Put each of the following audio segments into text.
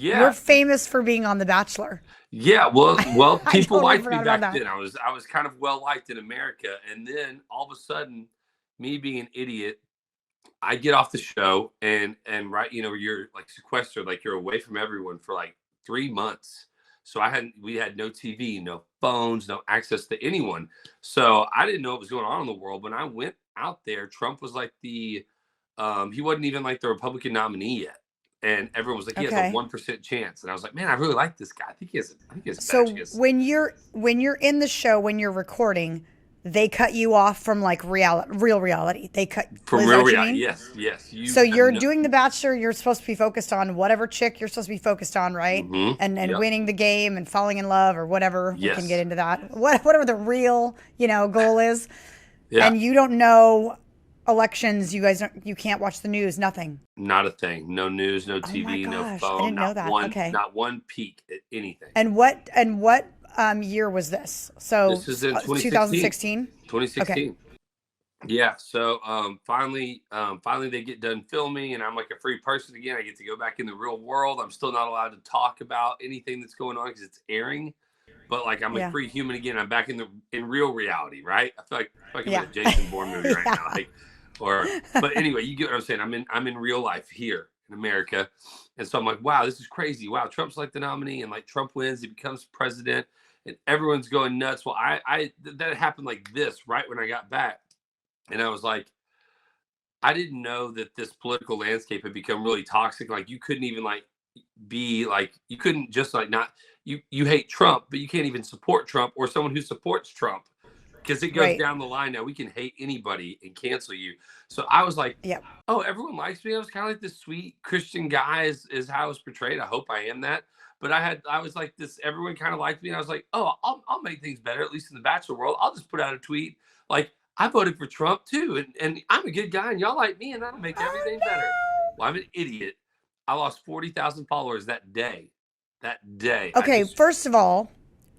You're Yeah. famous for being on The Bachelor. Yeah, well, I people totally liked me forgot about back that. then. I was kind of well liked in America, and then all of a sudden, me being an idiot, I get off the show, and right, you're like sequestered, like you're away from everyone for like 3 months. So we had no TV, no phones, no access to anyone. So I didn't know what was going on in the world. When I went out there, Trump was like he wasn't even like the Republican nominee yet. And everyone was like, he has a Okay. 1% chance. And I was like, man, I really like this guy. I think he has a better So chance. when you're in the show, when you're recording, they cut you off from like real reality. They cut. From Is that real what you reality, mean? yes, yes. So You have you're no. doing The Bachelor. You're supposed to be focused on whatever chick you're supposed to be focused on, right? And Yep. winning the game and falling in love or whatever. We can get Yes. into that. Whatever the real goal is. Yeah. And you don't know elections. You can't watch the news. Nothing. Not a thing. No news, no Oh my TV, no gosh, I phone, didn't know that. Okay. not one peek at anything. And what year was this? So This is in 2016. 2016. Okay. 2016. Yeah. So finally they get done filming, and I'm like a free person again. I get to go back in the real world. I'm still not allowed to talk about anything that's going on because it's airing. But like I'm a Yeah. free human again. I'm back in real reality, right? I feel like I'm in Yeah. a Jason Bourne movie right now. Yeah. Like, but anyway, you get what I'm saying. I'm in real life here in America. And so I'm like, wow, this is crazy. Wow, Trump's like the nominee, and like Trump wins, he becomes president, and everyone's going nuts. Well, that happened like this right when I got back. And I was like, I didn't know that this political landscape had become really toxic. Like you couldn't even like be like you couldn't just like not you hate Trump, but you can't even support Trump or someone who supports Trump because it goes Right. down the line. Now we can hate anybody and cancel you. So I was like, Yep. oh, everyone likes me. I was kind of like this sweet Christian guy is how I was portrayed. I hope I am that. But I was like this. Everyone kind of liked me, and I was like, oh, I'll make things better. At least in the Bachelor world, I'll just put out a tweet like I voted for Trump too, and I'm a good guy, and y'all like me, and that'll make Oh everything better. no. Well, I'm an idiot. I lost 40,000 followers that day. That day, I Okay, just first of all,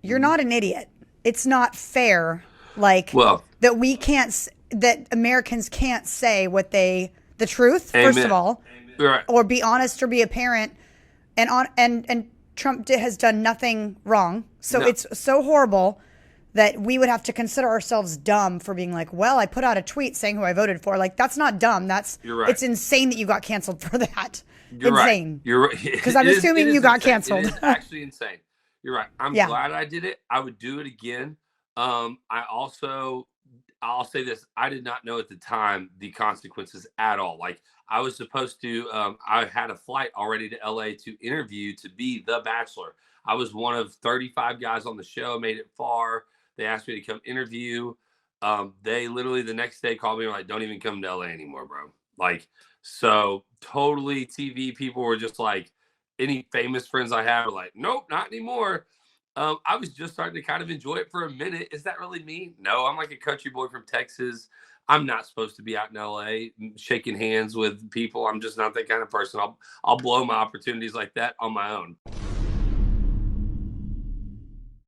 you're Mhm. not an idiot. It's not fair, like Well, that we can't, that Americans can't say the truth, first of amen. all, Right, or be honest or be a parent. And Trump has done nothing wrong. So no, it's so horrible that we would have to consider ourselves dumb for being like, well, I put out a tweet saying who I voted for. Like, that's not dumb. you're right. It's insane that you got canceled for that. You're right. Insane. You're right. Because I'm It assuming you is got insane. canceled. It is actually insane. You're right. I'm Yeah. glad I did it. I would do it again. I'll say this. I did not know at the time the consequences at all. Like I was supposed to, I had a flight already to LA to interview to be the Bachelor. I was one of 35 guys on the show, made it far. They asked me to come interview. They literally the next day called me and were like, don't even come to LA anymore, bro. Like, so totally TV people were just like, any famous friends I have were like, nope, not anymore. I was just starting to kind of enjoy it for a minute. Is that really me? No, I'm like a country boy from Texas. I'm not supposed to be out in LA shaking hands with people. I'm just not that kind of person. I'll blow my opportunities like that on my own.